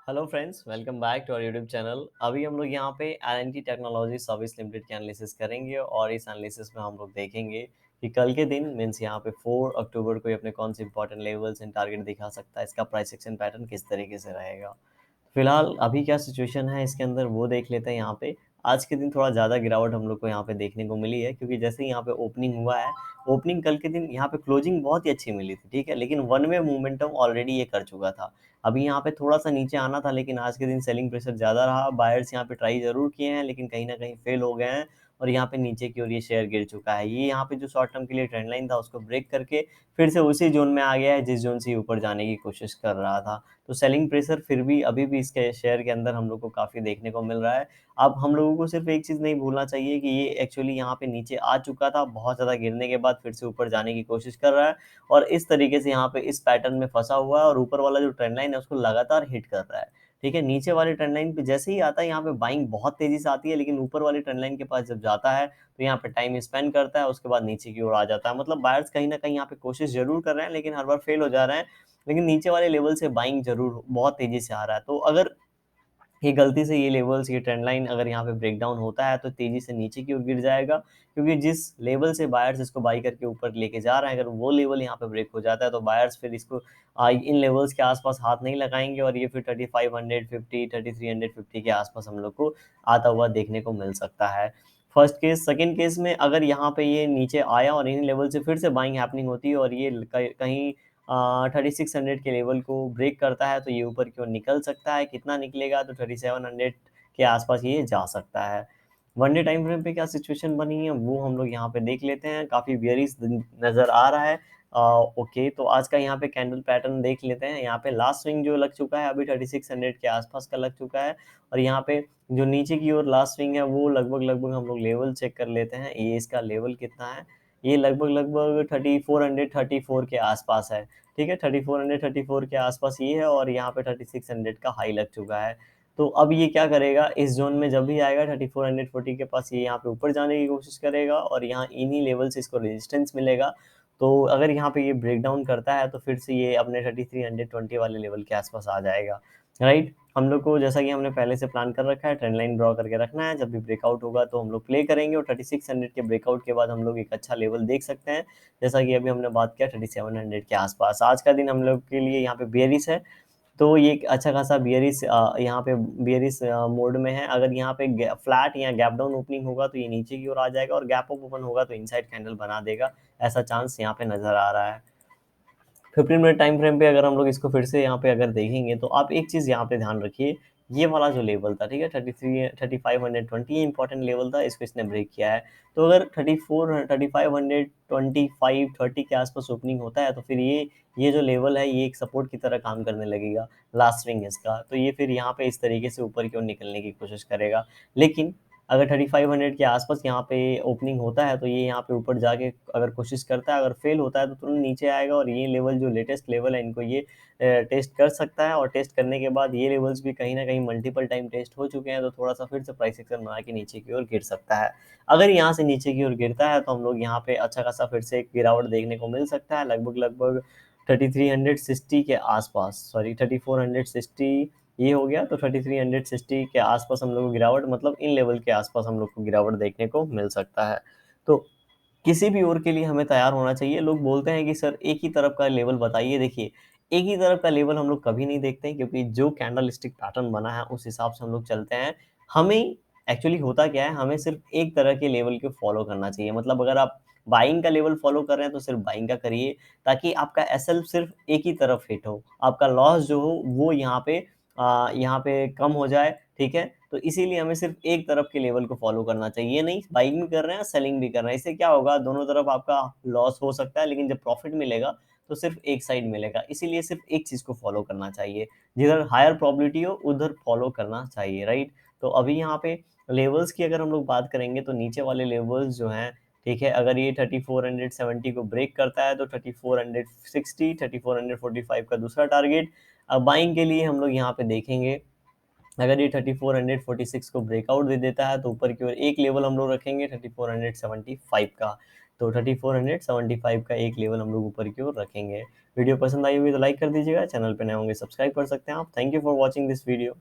Hello friends, welcome back to our YouTube channel. अभी हम लोग यहाँ पे एल&टी टेक्नोलॉजी सर्विस लिमिटेड की एनालिसिस करेंगे और इस एनालिसिस में हम लोग देखेंगे कि कल के दिन मीन्स यहाँ पे 4 अक्टूबर को ये अपने कौन से इंपॉर्टेंट लेवल्स एंड टारगेट दिखा सकता है, इसका प्राइस एक्शन पैटर्न किस तरीके से रहेगा। फिलहाल अभी क्या सिचुएशन है इसके अंदर वो देख लेते हैं। यहाँ पे आज के दिन थोड़ा ज़्यादा गिरावट हम लोग को यहाँ पे देखने को मिली है, क्योंकि जैसे ही यहाँ पे ओपनिंग हुआ है, ओपनिंग कल के दिन यहाँ पे क्लोजिंग बहुत ही अच्छी मिली थी, ठीक है, लेकिन वन वे मोमेंटम ऑलरेडी ये कर चुका था। अभी यहाँ पे थोड़ा सा नीचे आना था, लेकिन आज के दिन सेलिंग प्रेशर ज़्यादा रहा। बायर्स यहाँ पे ट्राई जरूर किए हैं, लेकिन कहीं ना कहीं फेल हो गए हैं और यहाँ पे नीचे की ओर ये शेयर गिर चुका है। ये यहाँ पे जो शॉर्ट टर्म के लिए ट्रेंड लाइन था उसको ब्रेक करके फिर से उसी जोन में आ गया है जिस जोन से ऊपर जाने की कोशिश कर रहा था। तो सेलिंग प्रेशर फिर भी अभी भी इसके शेयर के अंदर हम लोग को काफ़ी देखने को मिल रहा है। अब हम लोगों को सिर्फ एक चीज़ नहीं भूलना चाहिए कि ये एक्चुअली यहाँ पे नीचे आ चुका था, बहुत ज़्यादा गिरने के बाद फिर से ऊपर जाने की कोशिश कर रहा है और इस तरीके से यहाँ पे इस पैटर्न में फंसा हुआ है और ऊपर वाला जो ट्रेंड लाइन है उसको लगातार हिट कर रहा है। ठीक है, नीचे वाले ट्रेंड लाइन पे जैसे ही आता है यहाँ पे बाइंग बहुत तेजी से आती है, लेकिन ऊपर वाले ट्रेंड लाइन के पास जब जाता है तो यहाँ पे टाइम स्पेंड करता है, उसके बाद नीचे की ओर आ जाता है। मतलब बायर्स कहीं ना कहीं यहाँ पे कोशिश जरूर कर रहे हैं, लेकिन हर बार फेल हो जा रहे हैं। लेकिन नीचे वाले लेवल से बाइंग जरूर बहुत तेजी से आ रहा है। तो अगर ये गलती से ये लेवल्स, ये ट्रेंड लाइन अगर यहाँ पे ब्रेक डाउन होता है तो तेजी से नीचे की ओर गिर जाएगा, क्योंकि जिस लेवल से बायर्स इसको बाई करके ऊपर लेके जा रहे हैं, अगर वो लेवल यहाँ पे ब्रेक हो जाता है तो बायर्स फिर इसको इन लेवल्स के आसपास हाथ नहीं लगाएंगे और ये फिर 3550 3350 के आसपास हम लोग को आता हुआ देखने को मिल सकता है। First case. सेकेंड केस में अगर यहाँ पे ये नीचे आया और इन लेवल से फिर से बाइंग हैपनिंग होती है और ये कहीं 3600 के लेवल को ब्रेक करता है तो ये ऊपर की ओर निकल सकता है। कितना निकलेगा? तो 3700 के आसपास ये जा सकता है। वन डे टाइम फ्रेम पे क्या सिचुएशन बनी है वो हम लोग यहाँ पे देख लेते हैं। काफ़ी बियरिश नज़र आ रहा है। ओके, तो आज का यहाँ पे कैंडल पैटर्न देख लेते हैं। यहाँ पे लास्ट स्विंग जो लग चुका है अभी 3600 के आसपास का लग चुका है और यहाँ पे जो नीचे की ओर लास्ट स्विंग है वो लगभग लगभग हम लोग लेवल चेक कर लेते हैं। ये इसका लेवल कितना है? ये लगभग लगभग 3434 के आसपास है। ठीक है, 3434 के आसपास ये है और यहाँ पे 3600 का हाई लग चुका है। तो अब ये क्या करेगा, इस जोन में जब भी आएगा 3440 के पास ये यहाँ पे ऊपर जाने की कोशिश करेगा और यहाँ इन्हीं लेवल से इसको रेजिस्टेंस मिलेगा। तो अगर यहाँ पे ये ब्रेक डाउन करता है तो फिर से ये अपने 3320 वाले लेवल के आसपास आ जाएगा। राइट, हम लोग को जैसा कि हमने पहले से प्लान कर रखा है, ट्रेंड लाइन ड्रॉ करके रखना है। जब भी ब्रेकआउट होगा तो हम लोग प्ले करेंगे और 3600 के ब्रेकआउट के बाद हम लोग एक अच्छा लेवल देख सकते हैं, जैसा कि अभी हमने बात किया 3700 के आसपास। आज का दिन हम लोग के लिए यहाँ पे बेयरिश है, तो ये एक अच्छा खासा बियरिश यहाँ पे बियरिश मोड में है। अगर यहाँ पे फ्लैट या गैप डाउन ओपनिंग होगा तो ये नीचे की ओर आ जाएगा और गैप अप ओपन होगा तो इनसाइड कैंडल बना देगा, ऐसा चांस यहाँ पे नजर आ रहा है। 15 मिनट टाइम फ्रेम पे अगर हम लोग इसको फिर से यहाँ पे अगर देखेंगे तो आप एक चीज़ यहाँ पे ध्यान रखिए। ये वाला जो लेवल था, ठीक है, 3520, ये इंपॉर्टेंट लेवल था, इसको इसने ब्रेक किया है। तो अगर 3525 के आसपास ओपनिंग होता है तो फिर ये जो लेवल है ये एक सपोर्ट की तरह काम करने लगेगा। लास्ट स्विंग इसका, तो ये फिर यहाँ पे इस तरीके से ऊपर की ओर निकलने की कोशिश करेगा। लेकिन अगर 3500 के आसपास यहाँ पे ओपनिंग होता है तो ये यहाँ पे ऊपर जाके अगर कोशिश करता है, अगर फेल होता है तो तुरंत नीचे आएगा और ये लेवल जो लेटेस्ट लेवल है इनको ये टेस्ट कर सकता है और टेस्ट करने के बाद ये लेवल्स भी कहीं ना कहीं मल्टीपल टाइम टेस्ट हो चुके हैं, तो थोड़ा सा फिर से प्राइस एक्शन बना के नीचे की ओर गिर सकता है। अगर यहाँ से नीचे की ओर गिरता है तो हम लोग यहाँ पे अच्छा खासा फिर से एक गिरावट देखने को मिल सकता है, लगभग लगभग 3360 के आसपास, सॉरी 3460 ये हो गया, तो 3360 के आसपास हम लोग को गिरावट, मतलब इन लेवल के आसपास हम लोग को गिरावट देखने को मिल सकता है। तो किसी भी ओर के लिए हमें तैयार होना चाहिए। लोग बोलते हैं कि सर एक ही तरफ का लेवल बताइए। देखिए, एक ही तरफ का लेवल हम लोग कभी नहीं देखते हैं, क्योंकि जो कैंडल स्टिक पैटर्न बना है उस हिसाब से हम लोग चलते हैं। हमें एक्चुअली होता क्या है, हमें सिर्फ एक तरह के लेवल को फॉलो करना चाहिए। मतलब अगर आप बाइंग का लेवल फॉलो कर रहे हैं तो सिर्फ बाइंग का करिए, ताकि आपका एसएल सिर्फ एक ही तरफ हिट हो, आपका लॉस जो हो वो यहाँ पे कम हो जाए। ठीक है, तो इसीलिए हमें सिर्फ एक तरफ के लेवल को फॉलो करना चाहिए। ये नहीं बाइंग भी कर रहे हैं सेलिंग भी कर रहे हैं, इससे क्या होगा, दोनों तरफ आपका लॉस हो सकता है, लेकिन जब प्रॉफिट मिलेगा तो सिर्फ एक साइड मिलेगा। इसीलिए सिर्फ एक चीज को फॉलो करना चाहिए, जिधर हायर प्रोबेबिलिटी हो उधर फॉलो करना चाहिए। राइट, तो अभी यहाँ पे लेवल्स की अगर हम लोग बात करेंगे तो नीचे वाले लेवल्स जो हैं, ठीक है, अगर ये 3470 को ब्रेक करता है तो 3460 3445 का दूसरा टारगेट। अब बाइंग के लिए हम लोग यहाँ पे देखेंगे, अगर ये 3446 को ब्रेकआउट दे देता है तो ऊपर की ओर एक लेवल हम लोग रखेंगे 3475 का। तो 3475 का एक लेवल हम लोग ऊपर की ओर रखेंगे। वीडियो पसंद आई होगी तो लाइक कर दीजिएगा, चैनल पे नए होंगे सब्सक्राइब कर सकते हैं आप। Thank you for watching this video.